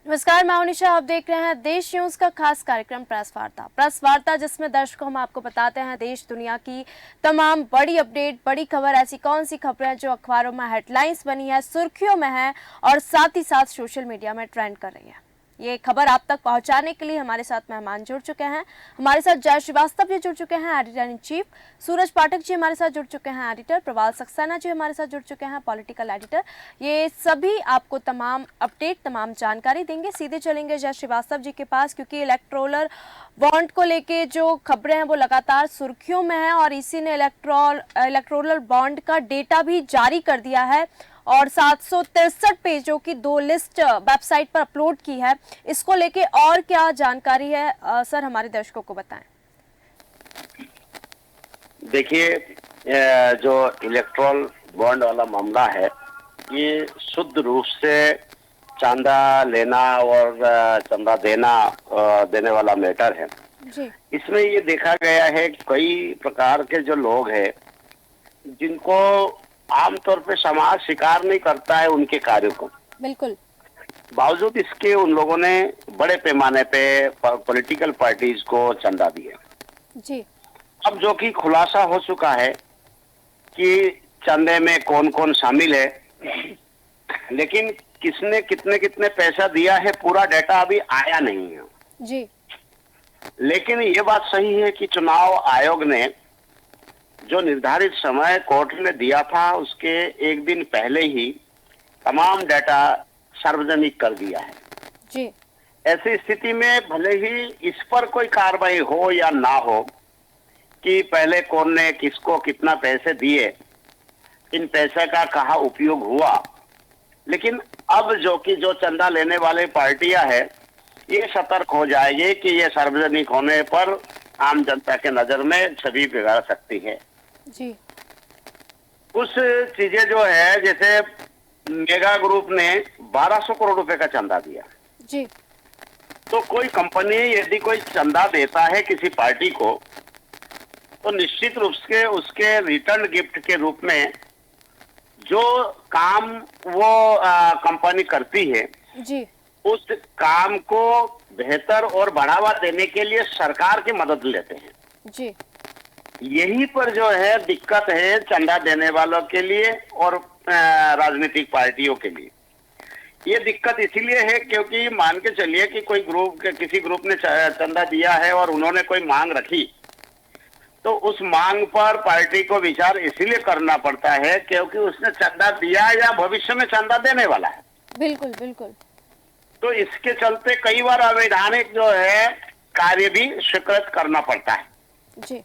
नमस्कार, मैं उनिशा। आप देख रहे हैं देश न्यूज का खास कार्यक्रम प्रेस वार्ता, जिसमें दर्शकों हम आपको बताते हैं देश दुनिया की तमाम बड़ी अपडेट, बड़ी खबर, ऐसी कौन सी खबरें जो अखबारों में हेडलाइंस बनी है, सुर्खियों में है और साथ ही साथ सोशल मीडिया में ट्रेंड कर रही है। ये खबर आप तक पहुंचाने के लिए हमारे साथ मेहमान जुड़ चुके हैं। हमारे साथ जय श्रीवास्तव जी जुड़ चुके हैं, एडिटर इन चीफ। सूरज पाठक जी हमारे साथ जुड़ चुके हैं, एडिटर। प्रवाल सक्सेना जी हमारे साथ जुड़ चुके हैं, पॉलिटिकल एडिटर। ये सभी आपको तमाम अपडेट, तमाम जानकारी देंगे। सीधे चलेंगे जय श्रीवास्तव जी के पास, क्योंकि इलेक्टोरल बॉन्ड को लेके जो खबरें हैं वो लगातार सुर्खियों में है और इसी ने इलेक्टोरल बॉन्ड का डेटा भी जारी कर दिया है और 763 पेजों की 2 लिस्ट वेबसाइट पर अपलोड की है। इसको लेके और क्या जानकारी है, सर हमारे दर्शकों को बताएं। देखिए, जो इलेक्टोरल बॉन्ड वाला मामला है, ये शुद्ध रूप से चंदा लेना और चंदा देने वाला मैटर है जी। इसमें ये देखा गया है कई प्रकार के जो लोग हैं जिनको आमतौर पे समाज स्वीकार नहीं करता है उनके कार्यों को। बिल्कुल। बावजूद इसके उन लोगों ने बड़े पैमाने पे पॉलिटिकल पार्टीज को चंदा दिया। जी। अब जो कि खुलासा हो चुका है कि चंदे में कौन कौन शामिल है, लेकिन किसने कितने कितने पैसा दिया है पूरा डेटा अभी आया नहीं है। जी। लेकिन ये बात सही है कि चुनाव आयोग ने जो निर्धारित समय कोर्ट ने दिया था उसके एक दिन पहले ही तमाम डेटा सार्वजनिक कर दिया है। जी। ऐसी स्थिति में भले ही इस पर कोई कार्रवाई हो या ना हो कि पहले कौन ने किसको कितना पैसे दिए, इन पैसे का कहाँ उपयोग हुआ, लेकिन अब जो चंदा लेने वाले पार्टियां है ये सतर्क हो जाएगी कि ये सार्वजनिक होने पर आम जनता के नजर में छवि बिगाड़ सकती है। जी। कुछ चीजें जो है, जैसे मेगा ग्रुप ने 1200 करोड़ रुपए का चंदा दिया। जी। तो कोई कंपनी यदि कोई चंदा देता है किसी पार्टी को, तो निश्चित रूप से उसके रिटर्न गिफ्ट के रूप में जो काम वो कंपनी करती है, जी। उस काम को बेहतर और बढ़ावा देने के लिए सरकार की मदद लेते हैं। जी। यही पर जो है दिक्कत है चंदा देने वालों के लिए और राजनीतिक पार्टियों के लिए। ये दिक्कत इसीलिए है क्योंकि मान के चलिए कि किसी ग्रुप ने चंदा दिया है और उन्होंने कोई मांग रखी, तो उस मांग पर पार्टी को विचार इसीलिए करना पड़ता है क्योंकि उसने चंदा दिया या भविष्य में चंदा देने वाला है। बिल्कुल बिल्कुल। तो इसके चलते कई बार अवैधानिक जो है कार्य भी स्वीकृत करना पड़ता है। जी।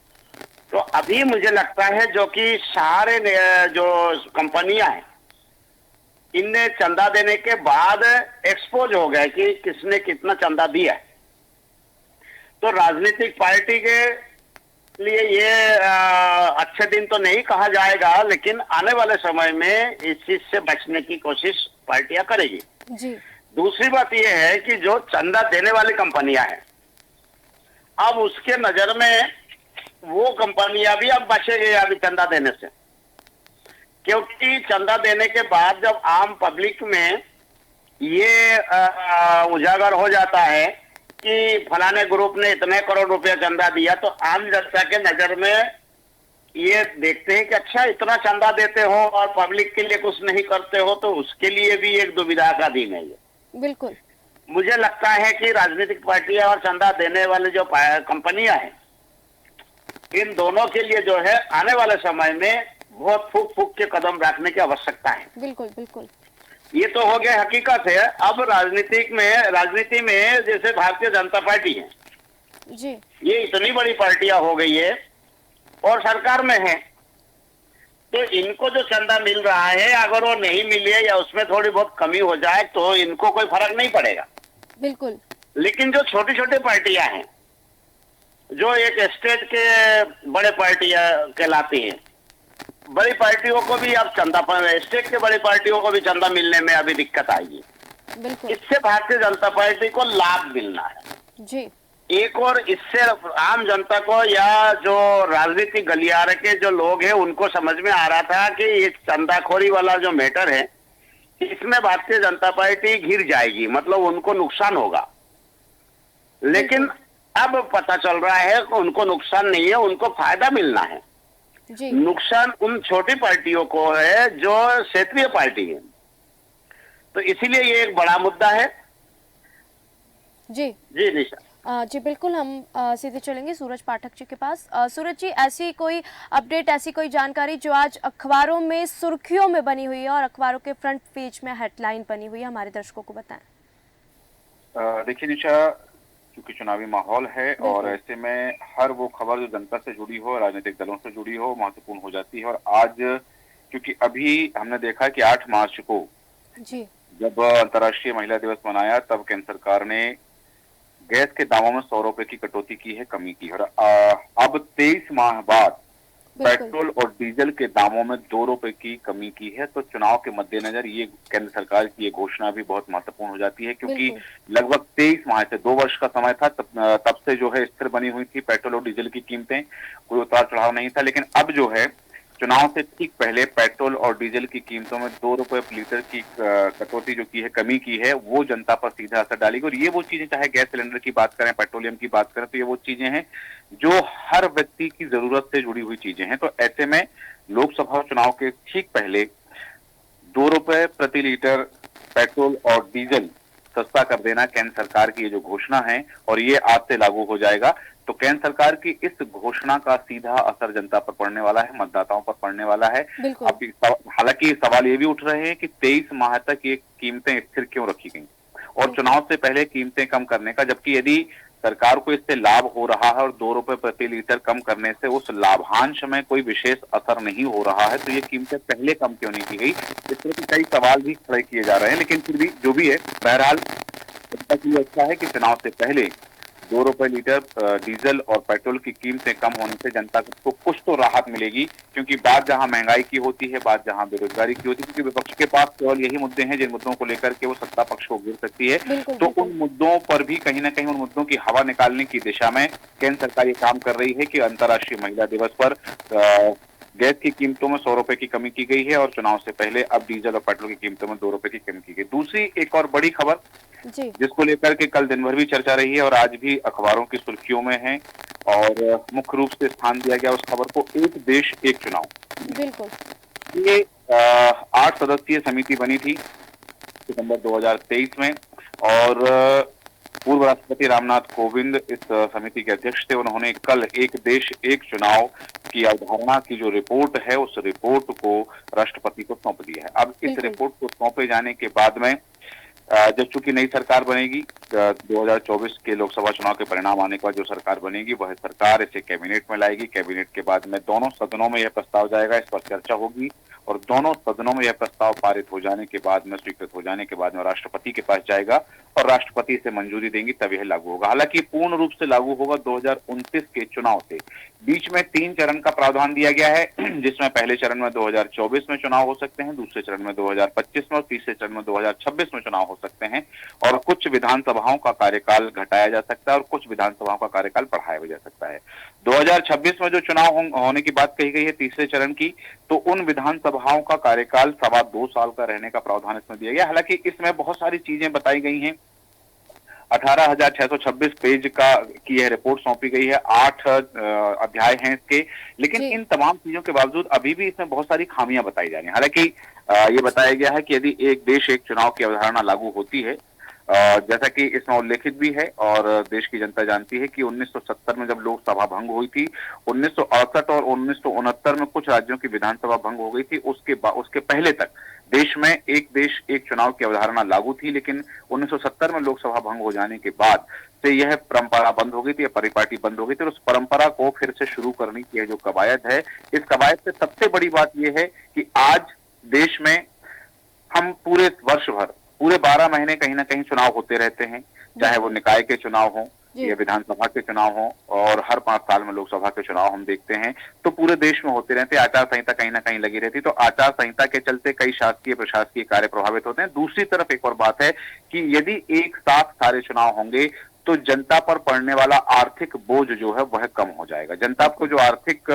तो अभी मुझे लगता है जो कि सारे जो कंपनियां हैं इनने चंदा देने के बाद एक्सपोज हो गए कि किसने कितना चंदा दिया है। तो राजनीतिक पार्टी के लिए ये अच्छे दिन तो नहीं कहा जाएगा, लेकिन आने वाले समय में इस चीज से बचने की कोशिश पार्टियां करेगी। जी। दूसरी बात यह है कि जो चंदा देने वाली कंपनियां हैं, अब उसके नजर में वो कंपनियां भी अब बचेगी अभी चंदा देने से, क्योंकि चंदा देने के बाद जब आम पब्लिक में ये उजागर हो जाता है कि फलाने ग्रुप ने इतने करोड़ रुपया चंदा दिया, तो आम जनता के नजर में ये देखते हैं कि अच्छा इतना चंदा देते हो और पब्लिक के लिए कुछ नहीं करते हो, तो उसके लिए भी एक दुविधा का दिन है ये। बिल्कुल। मुझे लगता है कि राजनीतिक पार्टियां और चंदा देने वाले जो कंपनियां हैं, इन दोनों के लिए जो है आने वाले समय में बहुत फूक फूक के कदम रखने की आवश्यकता है। बिल्कुल बिल्कुल। ये तो हो गया हकीकत है। अब राजनीति में जैसे भारतीय जनता पार्टी है, जी। ये इतनी बड़ी पार्टियां हो गई है और सरकार में है, तो इनको जो चंदा मिल रहा है अगर वो नहीं मिले या उसमें थोड़ी बहुत कमी हो जाए तो इनको कोई फर्क नहीं पड़ेगा। बिल्कुल। लेकिन जो छोटी छोटी पार्टियां हैं, जो एक स्टेट के बड़े पार्टियां कहलाती हैं, बड़ी पार्टियों को भी अब चंदा, स्टेट के बड़ी पार्टियों को भी चंदा मिलने में अभी दिक्कत आएगी। बिल्कुल। इससे भारतीय जनता पार्टी को लाभ मिलना है। जी। एक और इससे आम जनता को या जो राजनीतिक गलियारे के जो लोग हैं उनको समझ में आ रहा था कि ये चंदाखोरी वाला जो मैटर है इसमें भारतीय जनता पार्टी घिर जाएगी, मतलब उनको नुकसान होगा। लेकिन अब पता चल रहा है कि उनको नुकसान नहीं है, उनको फायदा मिलना है। जी नुकसान उन छोटी पार्टियों को है जो क्षेत्रीय पार्टी है। तो इसीलिए ये एक बड़ा मुद्दा है। जी जी निशा। जी बिल्कुल, हम सीधे चलेंगे सूरज पाठक जी के पास। सूरज जी, ऐसी कोई अपडेट, ऐसी कोई जानकारी जो आज अखबारों में सुर्खियों में बनी हुई है और अखबारों के फ्रंट पेज में हेडलाइन बनी हुई है, हमारे दर्शकों को बताएं। देखिए निशा, क्योंकि चुनावी माहौल है और बिल्कुल। ऐसे में हर वो खबर जो जनता से जुड़ी हो, राजनीतिक दलों से जुड़ी हो, महत्वपूर्ण हो जाती है। और आज क्योंकि अभी हमने देखा कि 8 मार्च को जी जब अंतर्राष्ट्रीय महिला दिवस मनाया, तब केंद्र सरकार ने गैस के दामों में 100 रुपए की कटौती की है, कमी की है। और अब 23 माह बाद बिल्कुल। पेट्रोल और डीजल के दामों में 2 रुपए की कमी की है। तो चुनाव के मद्देनजर ये केंद्र सरकार की ये घोषणा भी बहुत महत्वपूर्ण हो जाती है, क्योंकि बिल्कुल। लगभग 23 माह से 2 वर्ष का समय था, तब से जो है स्थिर बनी हुई थी पेट्रोल और डीजल की कीमतें, कोई उतार चढ़ाव नहीं था। लेकिन अब जो है चुनाव से ठीक पहले पेट्रोल और डीजल की कीमतों में 2 रुपए प्रति लीटर की कटौती जो की है, कमी की है, वो जनता पर सीधा असर डालेगी। और ये वो चीजें, चाहे गैस सिलेंडर की बात करें, पेट्रोलियम की बात करें, तो ये वो चीजें हैं जो हर व्यक्ति की जरूरत से जुड़ी हुई चीजें हैं। तो ऐसे में लोकसभा चुनाव के ठीक पहले 2 रुपए प्रति लीटर पेट्रोल और डीजल सस्ता कर देना केंद्र सरकार की ये जो घोषणा है, और ये आज से लागू हो जाएगा। तो केंद्र सरकार की इस घोषणा का सीधा असर जनता पर पड़ने वाला है, मतदाताओं पर पड़ने वाला है। बिल्कुल। हालांकि सवाल ये भी उठ रहे हैं कि 23 माह तक ये कीमतें स्थिर क्यों रखी गई, और चुनाव से पहले कीमतें कम करने का, जबकि यदि सरकार को इससे लाभ हो रहा है और 2 रुपए प्रति लीटर कम करने से उस लाभांश में कोई विशेष असर नहीं हो रहा है, तो ये कीमतें पहले कम क्यों नहीं की गई? इस तरह के कई सवाल भी खड़े किए जा रहे हैं। लेकिन फिर भी जो भी है, बहरहाल जनता के लिए अच्छा है कि चुनाव से पहले 2 रुपए लीटर डीजल और पेट्रोल की कीमतें कम होने से जनता को कुछ तो राहत मिलेगी। क्योंकि बात जहां महंगाई की होती है, बात जहां बेरोजगारी की होती है, क्योंकि विपक्ष के पास केवल यही मुद्दे हैं जिन मुद्दों को लेकर के वो सत्ता पक्ष को घेर सकती है। बिल्कुल। तो बिल्कुल। उन मुद्दों पर भी कहीं ना कहीं उन मुद्दों की हवा निकालने की दिशा में केंद्र सरकार ये काम कर रही है कि अंतर्राष्ट्रीय महिला दिवस पर गैस की कीमतों में 100 रुपए की कमी की गई है, और चुनाव से पहले अब डीजल और पेट्रोल की कीमतों में 2 रुपए की कमी की गई। दूसरी एक और बड़ी खबर जी जिसको लेकर के कल दिन भर भी चर्चा रही है और आज भी अखबारों की सुर्खियों में है, और मुख्य रूप से स्थान दिया गया उस खबर को, एक देश एक चुनाव। बिल्कुल। ये 8 सदस्यीय समिति बनी थी सितंबर 2023 में, और पूर्व राष्ट्रपति रामनाथ कोविंद इस समिति के अध्यक्ष थे। उन्होंने कल एक देश एक चुनाव की अवधारणा की जो रिपोर्ट है, उस रिपोर्ट को राष्ट्रपति को सौंप दिया है। अब इस रिपोर्ट को सौंपे जाने के बाद में जब चूंकि नई सरकार बनेगी, 2024 के लोकसभा चुनाव के परिणाम आने के बाद जो सरकार बनेगी, वह सरकार इसे कैबिनेट में लाएगी। कैबिनेट के बाद में दोनों सदनों में यह प्रस्ताव जाएगा, इस पर चर्चा होगी, और दोनों सदनों में यह प्रस्ताव पारित हो जाने के बाद में, स्वीकृत हो जाने के बाद में राष्ट्रपति के पास जाएगा, और राष्ट्रपति इसे मंजूरी देंगी, तब यह लागू होगा। हालांकि पूर्ण रूप से लागू होगा 2029 के चुनाव से। बीच में 3 चरण का प्रावधान दिया गया है, जिसमें पहले चरण में 2024 में चुनाव हो सकते हैं, दूसरे चरण में 2025 में, और तीसरे चरण में 2026 में चुनाव हो सकते हैं। और कुछ विधानसभाओं का कार्यकाल घटाया जा सकता है और कुछ विधानसभाओं का कार्यकाल बढ़ाया जा सकता है। 2026 में जो चुनाव होने की बात कही गई है तीसरे चरण की, तो उन विधानसभाओं का कार्यकाल 2.25 साल का रहने का प्रावधान इसमें दिया गया। हालांकि इसमें बहुत सारी चीजें बताई गई हैं। 18,626 पेज की यह रिपोर्ट सौंपी गई है, 8 अध्याय हैं इसके। लेकिन इन तमाम चीजों के बावजूद अभी भी इसमें बहुत सारी खामियां बताई जा रही हैं। हालांकि ये बताया गया है कि यदि एक देश एक चुनाव की अवधारणा लागू होती है, जैसा कि इसमें उल्लेखित भी है और देश की जनता जानती है कि 1970 में जब लोकसभा भंग हुई थी, 1968 और 1969 में कुछ राज्यों की विधानसभा भंग हो गई थी, उसके पहले तक देश में एक देश एक चुनाव की अवधारणा लागू थी। लेकिन 1970 में लोकसभा भंग हो जाने के बाद से यह परंपरा बंद हो गई थी, यह परिपाटी बंद हो गई थी, और उस परंपरा को फिर से शुरू करने की जो कवायद है, इस कवायद से सबसे बड़ी बात यह है कि आज देश में हम पूरे वर्ष भर, पूरे 12 महीने कहीं ना कहीं चुनाव होते रहते हैं, चाहे वो निकाय के चुनाव हो या विधानसभा के चुनाव हो, और हर 5 साल में लोकसभा के चुनाव हम देखते हैं, तो पूरे देश में होते रहते हैं। आचार संहिता कहीं ना कहीं लगी रहती, तो आचार संहिता के चलते कई शासकीय प्रशासकीय कार्य प्रभावित होते हैं। दूसरी तरफ एक और बात है कि यदि एक साथ सारे चुनाव होंगे तो जनता पर पड़ने वाला आर्थिक बोझ जो है वह कम हो जाएगा। जनता को जो आर्थिक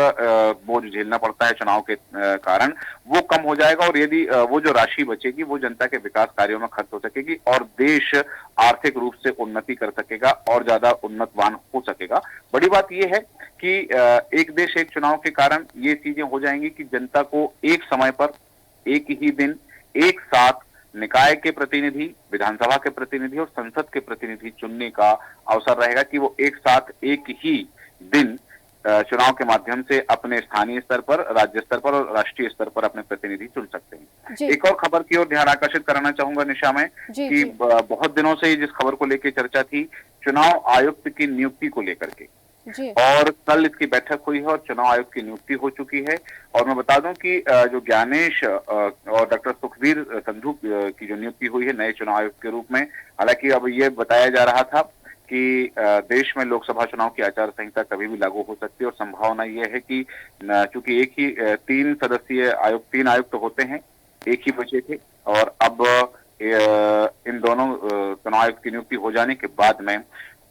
बोझ झेलना पड़ता है चुनाव के कारण, वो कम हो जाएगा और यदि वो जो राशि बचेगी वो जनता के विकास कार्यों में खर्च हो सकेगी और देश आर्थिक रूप से उन्नति कर सकेगा और ज्यादा उन्नतवान हो सकेगा। बड़ी बात यह है कि एक देश एक चुनाव के कारण ये चीजें हो जाएंगी कि जनता को एक समय पर, एक ही दिन, एक साथ निकाय के प्रतिनिधि, विधानसभा के प्रतिनिधि और संसद के प्रतिनिधि चुनने का अवसर रहेगा कि वो एक साथ एक ही दिन चुनाव के माध्यम से अपने स्थानीय स्तर पर, राज्य स्तर पर और राष्ट्रीय स्तर पर अपने प्रतिनिधि चुन सकते हैं। एक और खबर की ओर ध्यान आकर्षित कराना चाहूंगा निशा में कि बहुत दिनों से जिस खबर को लेकर चर्चा थी, चुनाव आयुक्त की नियुक्ति को लेकर के, और कल इसकी बैठक हुई है और चुनाव आयुक्त की नियुक्ति हो चुकी है। और मैं बता दूं कि जो ज्ञानेश और डॉक्टर सुखबीर संधू की जो नियुक्ति हुई है नए चुनाव आयुक्त के रूप में, हालांकि अब ये बताया जा रहा था कि देश में लोकसभा चुनाव की आचार संहिता कभी भी लागू हो सकती है और संभावना यह है कि चूंकि एक ही 3 सदस्यीय आयोग, 3 आयुक्त तो होते हैं, एक ही बचे थे और अब इन दोनों चुनाव आयुक्त की नियुक्ति हो जाने के बाद में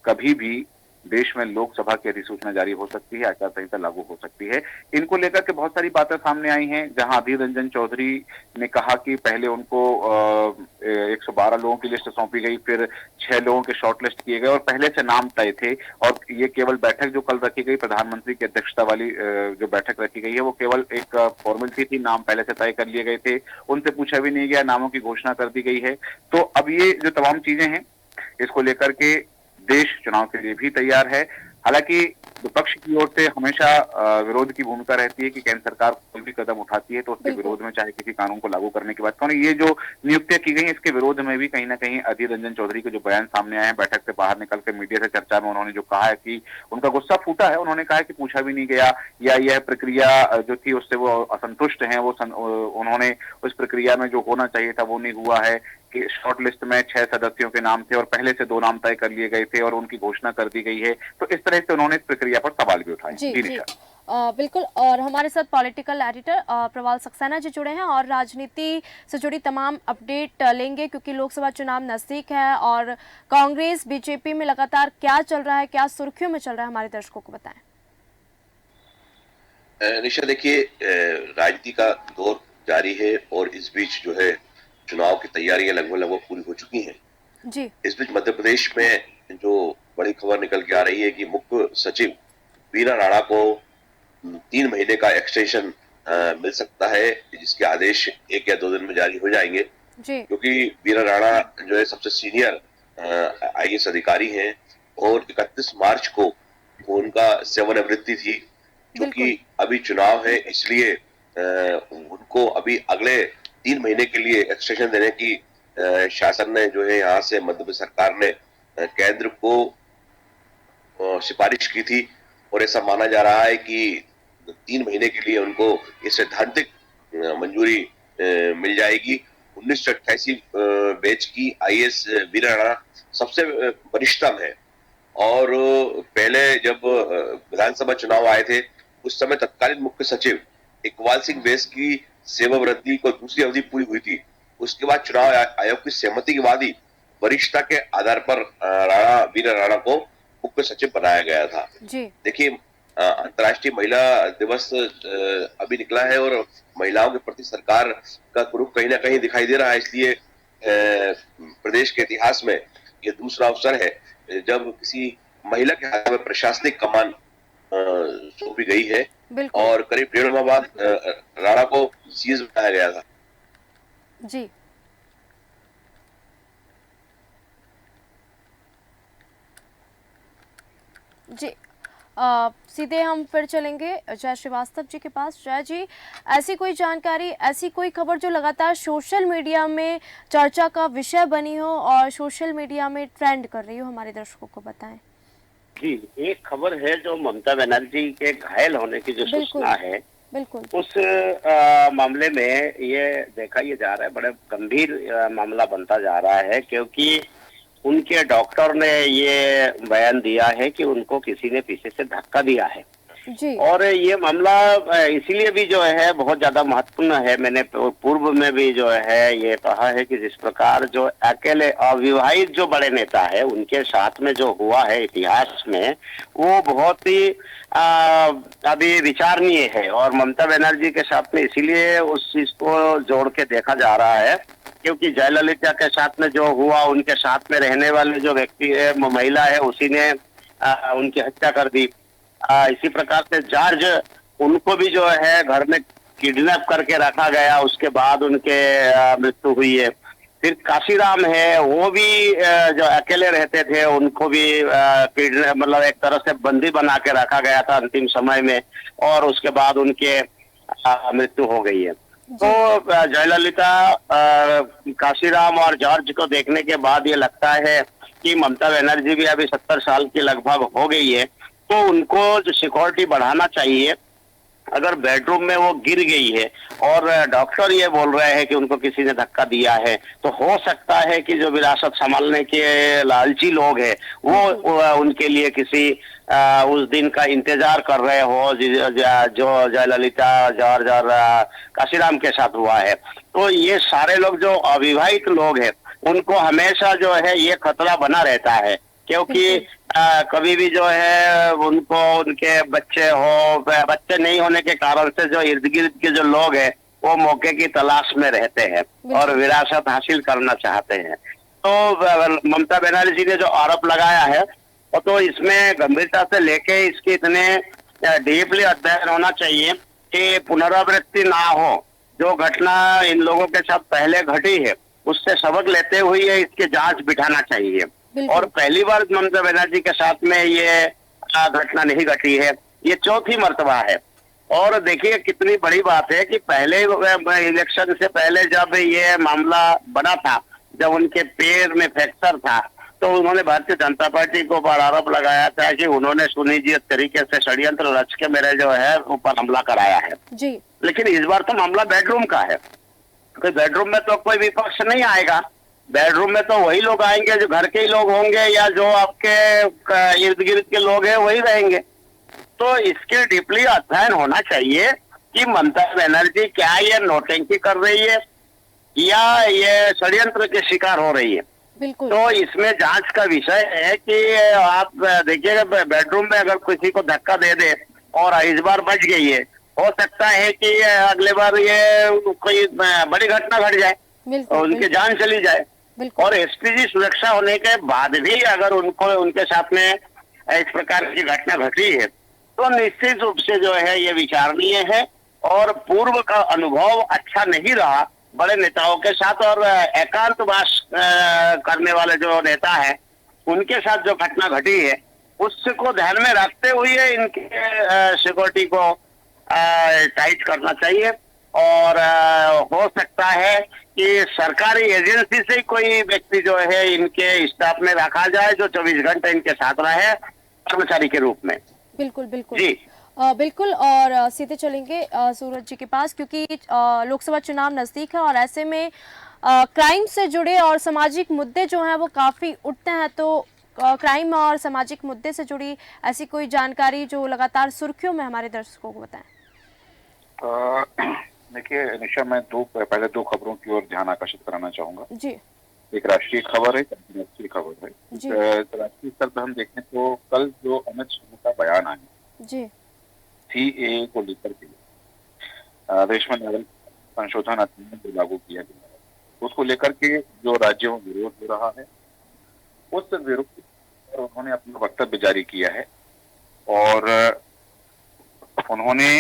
कभी भी देश में लोकसभा की अधिसूचना जारी हो सकती है, आचार संहिता लागू हो सकती है। इनको लेकर के बहुत सारी बातें सामने आई हैं, जहां अधीर रंजन चौधरी ने कहा कि पहले उनको 112 लोगों की लिस्ट सौंपी गई, फिर 6 लोगों के शॉर्टलिस्ट किए गए और पहले से नाम तय थे और ये केवल बैठक जो कल रखी गई, प्रधानमंत्री की अध्यक्षता वाली जो बैठक रखी गई है, वो केवल एक फॉर्मेलिटी थी, नाम पहले से तय कर लिए गए थे, उनसे पूछा भी नहीं गया, नामों की घोषणा कर दी गई है। तो अब ये जो तमाम चीजें हैं, इसको लेकर के देश चुनाव के लिए भी तैयार है। हालांकि विपक्ष की ओर से हमेशा विरोध की भूमिका रहती है कि केंद्र सरकार कोई भी कदम उठाती है तो उसके विरोध में, चाहे किसी कानून को लागू करने की बात करें, ये जो नियुक्तियां की गई इसके विरोध में भी कहीं ना कहीं अधीर रंजन चौधरी के जो बयान सामने आए हैं, बैठक से बाहर निकल कर मीडिया से चर्चा में उन्होंने जो कहा है कि उनका गुस्सा फूटा है। उन्होंने कहा है कि पूछा भी नहीं गया या यह प्रक्रिया जो थी उससे वो असंतुष्ट हैं, उन्होंने उस प्रक्रिया में जो होना चाहिए था वो नहीं हुआ है कि शॉर्ट लिस्ट में 6 सदस्यों के नाम थे और पहले से 2 नाम तय कर लिए गए थे और उनकी घोषणा कर दी गई है। तो इस तरह से उन्होंने इस प्रक्रिया पर सवाल भी उठाए। जी। बिल्कुल। और हमारे साथ पॉलिटिकल एडिटर प्रवाल सक्सेना जी जुड़े हैं और राजनीति से जुड़ी तमाम अपडेट लेंगे, क्योंकि लोकसभा चुनाव नजदीक है और कांग्रेस बीजेपी में लगातार क्या चल रहा है, क्या सुर्खियों में चल रहा है, हमारे दर्शकों को बताएं। निशा, देखिए, राजनीति का दौर जारी है और इस बीच जो है चुनाव की तैयारियां लगभग पूरी हो चुकी हैं। जी। इस बीच मध्य प्रदेश में जो बड़ी खबर निकल के आ रही है कि मुख्य सचिव वीरा राणा को 3 महीने का एक्सटेंशन मिल सकता है, जिसके आदेश 1 या 2 दिन में जारी हो जाएंगे। जी। क्योंकि वीरा राणा जो है सबसे सीनियर IAS अधिकारी हैं और 31 मार्च को उनका सेवानिवृत्ति थी। क्योंकि अभी चुनाव है इसलिए उनको अभी अगले 3 महीने के लिए एक्सटेंशन देने की शासन ने जो है यहाँ से मध्य प्रदेश सरकार ने केंद्र को सिफारिश की थी और ऐसा माना जा रहा है कि 3 महीने के लिए उनको ये सैद्धांतिक मंजूरी मिल जाएगी। 1988 बैच की IAS वीरा राणा सबसे वरिष्ठतम है और पहले जब विधानसभा चुनाव आए थे उस समय तत्कालीन मुख्य सचिव इकबाल सिंह बैस की सेवावृत्ति को दूसरी अवधि पूरी हुई थी। उसके बाद चुनाव आयोग की सहमति के बाद ही वरिष्ठता के आधार पर वीरा राणा को मुख्य सचिव बनाया गया था। जी। देखिए, अंतर्राष्ट्रीय महिला दिवस अभी निकला है और महिलाओं के प्रति सरकार का रुख कहीं ना कहीं दिखाई दे रहा है, इसलिए प्रदेश के इतिहास में ये दूसरा अवसर है जब किसी महिला के हाथ में प्रशासनिक कमान सौंपी गई है और करीब 1.5 माह बाद राणा को CS बनाया गया था। जी। जी। सीधे हम फिर चलेंगे जय श्रीवास्तव जी के पास। जय जी, ऐसी कोई जानकारी, ऐसी कोई खबर जो लगातार सोशल मीडिया में चर्चा का विषय बनी हो और सोशल मीडिया में ट्रेंड कर रही हो, हमारे दर्शकों को बताएं। जी, एक खबर है जो ममता बनर्जी के घायल होने की जो सूचना है, बिल्कुल उस मामले में ये देखा ये जा रहा है, बड़े गंभीर मामला बनता जा रहा है, क्योंकि उनके डॉक्टर ने ये बयान दिया है कि उनको किसी ने पीछे से धक्का दिया है। जी। और ये मामला इसीलिए भी जो है बहुत ज्यादा महत्वपूर्ण है। मैंने पूर्व में भी जो है ये कहा है कि जिस प्रकार जो अकेले अविवाहित जो बड़े नेता है उनके साथ में जो हुआ है इतिहास में, वो बहुत ही अभी विचारणीय है। और ममता बनर्जी के साथ में इसीलिए उस चीज को जोड़ के देखा जा रहा है, क्योंकि जयललिता के साथ में जो हुआ, उनके साथ में रहने वाले जो व्यक्ति है, महिला है, उसी ने उनकी हत्या कर दी। इसी प्रकार से जॉर्ज, उनको भी जो है घर में किडनैप करके रखा गया, उसके बाद उनके मृत्यु हुई है। फिर काशीराम है, वो भी जो अकेले रहते थे, उनको भी किडनैप मतलब एक तरह से बंदी बना के रखा गया था अंतिम समय में, और उसके बाद उनके मृत्यु हो गई है। तो जयललिता, काशीराम और जॉर्ज को देखने के बाद ये लगता है कि ममता बनर्जी भी अभी 70 साल की लगभग हो गई है, तो उनको जो सिक्योरिटी बढ़ाना चाहिए। अगर बेडरूम में वो गिर गई है और डॉक्टर ये बोल रहे हैं कि उनको किसी ने धक्का दिया है, तो हो सकता है कि जो विरासत संभालने के लालची लोग हैं वो उनके लिए किसी उस दिन का इंतजार कर रहे हो जो जयललिता, जॉर्ज और काशीराम के साथ हुआ है। तो ये सारे लोग जो अविवाहित लोग हैं, उनको हमेशा जो है ये खतरा बना रहता है, क्योंकि कभी भी जो है उनको उनके बच्चे बच्चे नहीं होने के कारण से जो इर्द गिर्द के जो लोग हैं वो मौके की तलाश में रहते हैं और विरासत हासिल करना चाहते हैं। तो ममता बनर्जी ने जो आरोप लगाया है, वो तो इसमें गंभीरता से लेके इसके इतने डीपली अध्ययन होना चाहिए कि पुनरावृत्ति ना हो। जो घटना इन लोगों के साथ पहले घटी है, उससे सबक लेते हुए इसकी जांच बिठाना चाहिए। और पहली बार ममता बनर्जी के साथ में ये घटना नहीं घटी है, ये चौथी मर्तबा है। और देखिए कितनी बड़ी बात है कि पहले इलेक्शन से पहले जब ये मामला बना था, जब उनके पैर में फ्रैक्चर था, तो उन्होंने भारतीय जनता पार्टी को पर आरोप लगाया था कि उन्होंने सुनिश्चित तरीके से षड्यंत्र रच के मेरे जो है ऊपर हमला कराया है जी। लेकिन इस बार तो मामला बेडरूम का है, तो बेडरूम में तो कोई विपक्ष नहीं आएगा। बेडरूम में तो वही लोग आएंगे जो घर के ही लोग होंगे, या जो आपके इर्द गिर्द के लोग हैं वही रहेंगे। तो इसके डीपली अध्ययन होना चाहिए कि ममता बनर्जी क्या ये नौटंकी कर रही है या ये षड्यंत्र के शिकार हो रही है। बिल्कुल। तो इसमें जांच का विषय है कि आप देखिएगा, बेडरूम में अगर किसी को धक्का दे दे और इस बार बच गई है, हो सकता है कि अगले बार ये कोई बड़ी घटना घट जाए और उनकी जान चली जाए। और एसपीजी सुरक्षा होने के बाद भी अगर उनको उनके साथ में इस प्रकार की घटना घटी है, तो निश्चित रूप से जो है ये विचारणीय है। और पूर्व का अनुभव अच्छा नहीं रहा बड़े नेताओं के साथ, और एकांतवास करने वाले जो नेता है उनके साथ जो घटना घटी है, उसको ध्यान में रखते हुए इनके सिक्योरिटी को टाइट करना चाहिए। और हो सकता है कि सरकारी एजेंसी से कोई व्यक्ति जो है इनके स्टाफ में रखा जाए, जो 24 घंटे इनके साथ रहे कर्मचारी के रूप में। बिल्कुल बिल्कुल जी। बिल्कुल। और सीधे चलेंगे सूरज जी के पास, क्योंकि लोकसभा चुनाव नजदीक है और ऐसे में क्राइम से जुड़े और सामाजिक मुद्दे जो हैं वो काफी उठते हैं। तो क्राइम और सामाजिक मुद्दे से जुड़ी ऐसी कोई जानकारी जो लगातार सुर्खियों में हमारे दर्शकों को बताएं। देखिए निशा, मैं पहले दो खबरों की ओर ध्यान आकर्षित कराना चाहूंगा जी। एक राष्ट्रीय खबर है, एक अंतर्राष्ट्रीय खबर है। राष्ट्रीय स्तर पर हम देखें तो कल जो अमित शाह का बयान आया जी सीएए को लेकर के देश में नागरिक संशोधन अधिनियम जो लागू किया गया है, उसको लेकर के जो राज्यों में विरोध हो रहा है, उस विरोध पर उन्होंने अपना वक्तव्य जारी किया है और उन्होंने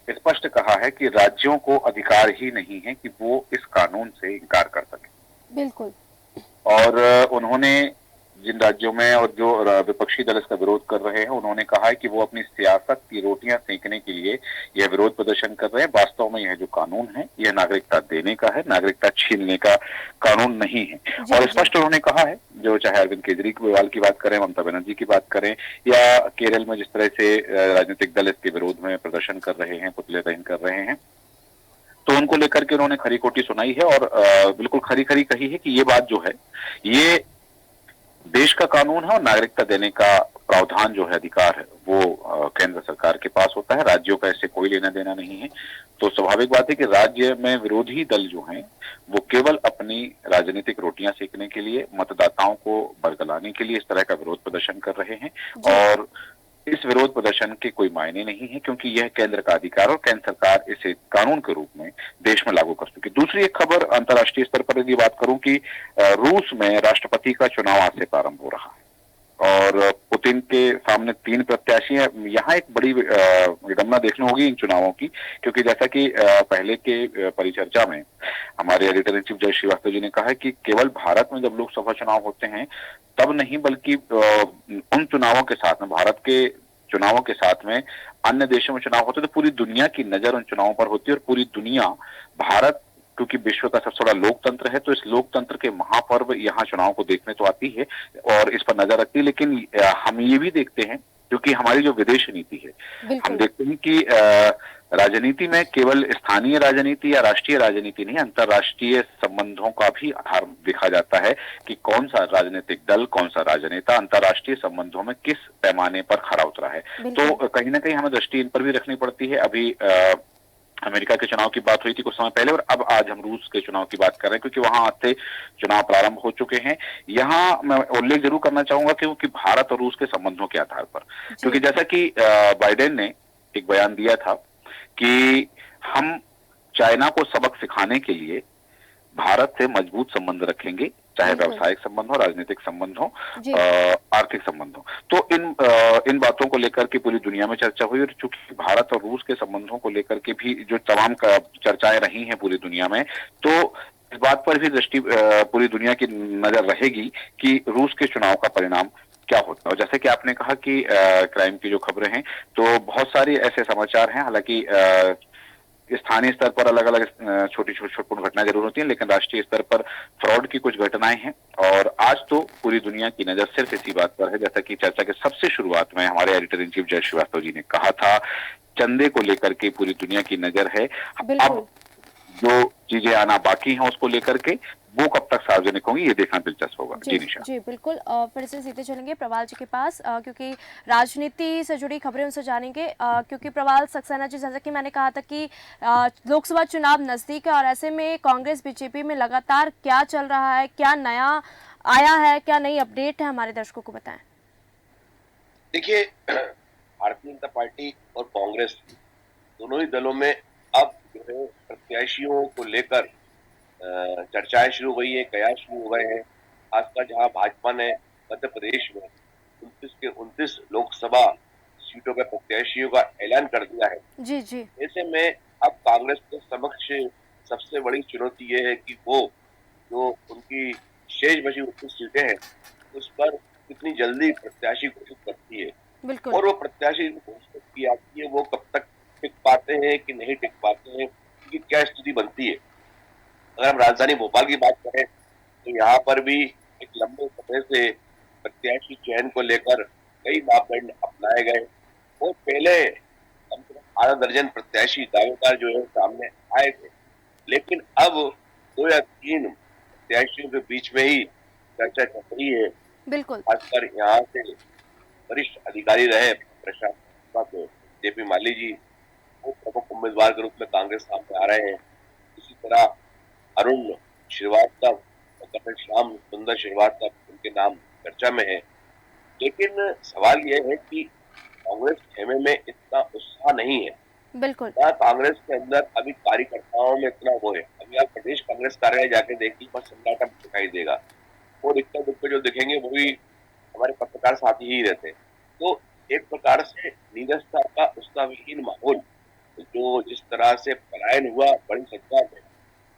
स्पष्ट कहा है कि राज्यों को अधिकार ही नहीं है कि वो इस कानून से इनकार कर सके। बिल्कुल। और उन्होंने जिन राज्यों में और जो विपक्षी दल इसका विरोध कर रहे हैं, उन्होंने कहा है कि वो अपनी सियासत की रोटियां सेंकने के लिए यह विरोध प्रदर्शन कर रहे हैं। वास्तव में यह जो कानून है, यह नागरिकता देने का है, नागरिकता छीनने का कानून नहीं है। और स्पष्ट उन्होंने कहा है, जो चाहे अरविंद केजरीवाल की बात करें, ममता बनर्जी की बात करें, या केरल में जिस तरह से राजनीतिक दल इसके विरोध में प्रदर्शन कर रहे हैं, पुतले दहन कर रहे हैं, तो उनको लेकर के उन्होंने खरी खोटी सुनाई है और बिल्कुल खरी खरी कही है कि ये बात जो है ये देश का कानून है और नागरिकता देने का प्रावधान जो है, अधिकार है, वो केंद्र सरकार के पास होता है, राज्यों का इससे कोई लेना देना नहीं है। तो स्वाभाविक बात है कि राज्य में विरोधी दल जो हैं वो केवल अपनी राजनीतिक रोटियां सेकने के लिए, मतदाताओं को बरगलाने के लिए इस तरह का विरोध प्रदर्शन कर रहे हैं। और इस विरोध प्रदर्शन के कोई मायने नहीं है, क्योंकि यह केंद्र का अधिकार और केंद्र सरकार इसे कानून के रूप में देश में लागू कर चुकी। दूसरी एक खबर अंतर्राष्ट्रीय स्तर पर यदि बात करूं कि रूस में राष्ट्रपति का चुनाव आज से प्रारंभ हो रहा है और पुतिन के सामने 3 प्रत्याशी हैं। यहाँ एक बड़ी विडंबना देखनी होगी इन चुनावों की, क्योंकि जैसा कि पहले के परिचर्चा में हमारे एडिटर इन चीफ जय श्रीवास्तव जी ने कहा है कि केवल भारत में जब लोकसभा चुनाव होते हैं तब नहीं, बल्कि उन चुनावों के साथ में, भारत के चुनावों के साथ में अन्य देशों में चुनाव होते तो पूरी दुनिया की नजर उन चुनावों पर होती है और पूरी दुनिया भारत, क्योंकि विश्व का सबसे बड़ा लोकतंत्र है, तो इस लोकतंत्र के महापर्व यहाँ चुनाव को देखने तो आती है और इस पर नजर रखती है। लेकिन हम ये भी देखते हैं, क्योंकि हमारी जो विदेश नीति है, हम देखते हैं कि राजनीति में केवल स्थानीय राजनीति या राष्ट्रीय राजनीति नहीं, अंतर्राष्ट्रीय संबंधों का भी आधार देखा जाता है कि कौन सा राजनीतिक दल, कौन सा राजनेता अंतर्राष्ट्रीय संबंधों में किस पैमाने पर खरा उतरा है। तो कहीं ना कहीं हमें दृष्टि इन पर भी रखनी पड़ती है। अभी अमेरिका के चुनाव की बात हुई थी कुछ समय पहले और अब आज हम रूस के चुनाव की बात कर रहे हैं, क्योंकि वहां आज से चुनाव प्रारंभ हो चुके हैं। यहाँ मैं उल्लेख जरूर करना चाहूंगा क्योंकि भारत और रूस के संबंधों के आधार पर, क्योंकि जैसा कि बाइडेन ने एक बयान दिया था कि हम चाइना को सबक सिखाने के लिए भारत से मजबूत संबंध रखेंगे, चाहे व्यावसायिक संबंध हो, राजनीतिक संबंध हो, आर्थिक संबंध हो। तो इन बातों को लेकर के पूरी दुनिया में चर्चा हुई और चूंकि भारत और रूस के संबंधों को लेकर के भी जो तमाम चर्चाएं रही हैं पूरी दुनिया में, तो इस बात पर भी दृष्टि पूरी दुनिया की नजर रहेगी कि रूस के चुनाव का परिणाम क्या होता है। और जैसे कि आपने कहा कि क्राइम की जो खबरें हैं, तो बहुत सारी ऐसे समाचार हैं, हालांकि स्थानीय स्तर पर अलग अलग छोटी छोटी घटनाएं जरूर होती हैं, लेकिन राष्ट्रीय स्तर पर फ्रॉड की कुछ घटनाएं हैं। और आज तो पूरी दुनिया की नजर सिर्फ इसी बात पर है, जैसा कि चर्चा के सबसे शुरुआत में हमारे एडिटर इन चीफ जय श्रीवास्तव जी ने कहा था, चंदे को लेकर के पूरी दुनिया की नजर है। अब जो चीजें आना बाकी हैं उसको लेकर के, वो कब तक सार्वजनिक होंगी ये देखना दिलचस्प होगा। जी निशा। जी बिल्कुल, फिर से सीधे चलेंगे प्रवाल जी के पास, क्योंकि राजनीति से जुड़ी खबरें उनसे जानेंगे, क्योंकि प्रवाल सक्सेना जी, जैसा कि मैंने कहा था कि लोकसभा चुनाव नजदीक है और ऐसे में कांग्रेस बीजेपी में लगातार क्या चल रहा है, क्या नया आया है, क्या नई अपडेट है, हमारे दर्शकों को बताएं। देखिए, भारतीय जनता पार्टी और कांग्रेस दोनों ही दलों में अब जो है प्रत्याशियों को लेकर चर्चाएं शुरू हुई है, कयास शुरू हो गए हैं। खासकर जहां भाजपा ने मध्य प्रदेश में 29 के 29 लोकसभा सीटों के प्रत्याशियों का ऐलान कर दिया है। जी जी। ऐसे में अब कांग्रेस के समक्ष सबसे बड़ी चुनौती ये है कि वो जो उनकी शेष बची 29 सीटें हैं उस पर कितनी जल्दी प्रत्याशी घोषित करती है, और वो प्रत्याशी घोषित की आती है वो कब तक टिक पाते हैं कि नहीं टिक पाते हैं, कि क्या स्थिति बनती है। अगर हम राजधानी भोपाल की बात करें तो यहाँ पर भी एक लंबे समय से प्रत्याशी चयन को लेकर कई मापदंड अपनाए गए और पहले कम से कम आधा दर्जन प्रत्याशी दावेदार जो है सामने आए थे, लेकिन अब 2 या 3 प्रत्याशियों के बीच में ही चर्चा चल रही है। बिल्कुल, खासकर यहाँ से वरिष्ठ अधिकारी रहे प्रशासन जेपी माली जी, वो प्रमुख उम्मीदवार के रूप में कांग्रेस सामने आ रहे हैं। इसी तरह अरुण श्रीवास्तव और कर्नल श्याम सुंदर श्रीवास्तव, उनके नाम चर्चा में है। लेकिन सवाल यह है कि कांग्रेस खेमे में इतना उत्साह नहीं है। बिल्कुल, कांग्रेस के अंदर अभी कार्यकर्ताओं में इतना वो है। अभी आप प्रदेश कांग्रेस कार्यालय जाके देखिए, बस सन्नाटा दिखाई देगा और इक्का दुक्का जो दिखेंगे वो भी हमारे पत्रकार साथी ही रहते हैं। तो एक प्रकार से निरस्ता का उत्साहहीन माहौल, जो जिस तरह से पलायन हुआ बड़ी संख्या में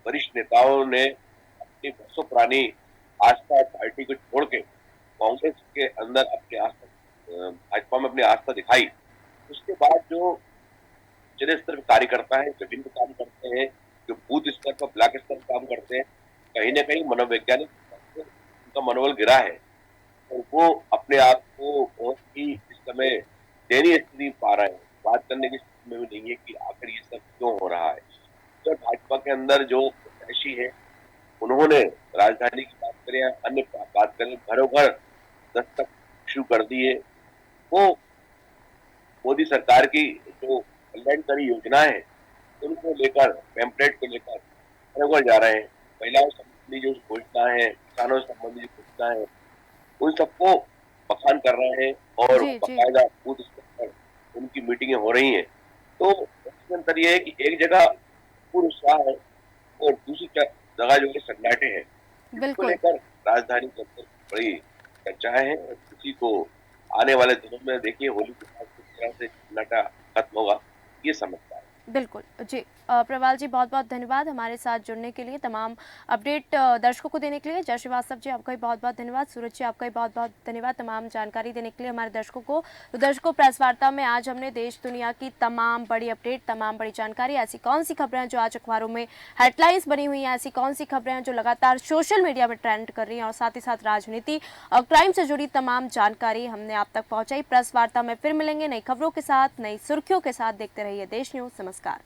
वरिष्ठ नेताओं ने अपनी वर्षों पुरानी आस्था पार्टी को छोड़ के कांग्रेस के अंदर अपनी आस्था, भाजपा में अपनी आस्था दिखाई। उसके बाद जो जिले स्तर पर कार्यकर्ता है, विभिन्न काम करते हैं, जो बूथ स्तर पर ब्लॉक स्तर पर काम करते हैं, कहीं ना कहीं मनोवैज्ञानिक उनका मनोबल गिरा है और वो अपने आप को बहुत ही इस समय दयनीय स्थिति पा रहे हैं। बात करने की स्थिति में भी नहीं है कि आखिर ये सब क्यों हो रहा है। तो भाजपा के अंदर जो प्रत्याशी है उन्होंने राजधानी की बात करें या अन्य बात करें, घरों घर दस्तक शुरू कर दी है वो मोदी सरकार की जो कल्याणकारी योजनाएं हैं उनको लेकर, पैम्पलेट को लेकर बराबर जा रहे हैं। महिलाओं संबंधी जो घोषणा है, किसानों संबंधी जो घोषणा है, उन सबको बखान कर रहे हैं और जी जी बाकायदा बूथ स्तर पर उनकी मीटिंगें हो रही हैं। तो इसके अंतर ये है कि एक जगह पूर्ण उत्साह है और दूसरी जगह जो है सन्नाटे हैं। इसको बिल्कुल। लेकर राजधानी के अंदर बड़ी चर्चाएं हैं और किसी को आने वाले दिनों में देखिए होली के बाद किस तरह से सन्नाटा खत्म होगा, ये समझता है। बिल्कुल जी। प्रवाल जी बहुत बहुत धन्यवाद हमारे साथ जुड़ने के लिए, तमाम अपडेट दर्शकों को देने के लिए। जय श्रीवास्तव जी आपका भी बहुत बहुत धन्यवाद। सूरज जी आपका भी बहुत बहुत धन्यवाद तमाम जानकारी देने के लिए हमारे दर्शकों को। तो दर्शकों, प्रेस वार्ता में आज हमने देश दुनिया की तमाम बड़ी अपडेट, तमाम बड़ी जानकारी, ऐसी कौन सी खबरें हैं जो आज अखबारों में हेडलाइंस बनी हुई हैं, ऐसी कौन सी खबरें हैं जो लगातार सोशल मीडिया में ट्रेंड कर रही हैं, और साथ ही साथ राजनीति और क्राइम से जुड़ी तमाम जानकारी हमने आप तक पहुंचाई। प्रेस वार्ता में फिर मिलेंगे नई खबरों के साथ, नई सुर्खियों के साथ। देखते रहिए देश न्यूज। नमस्कार।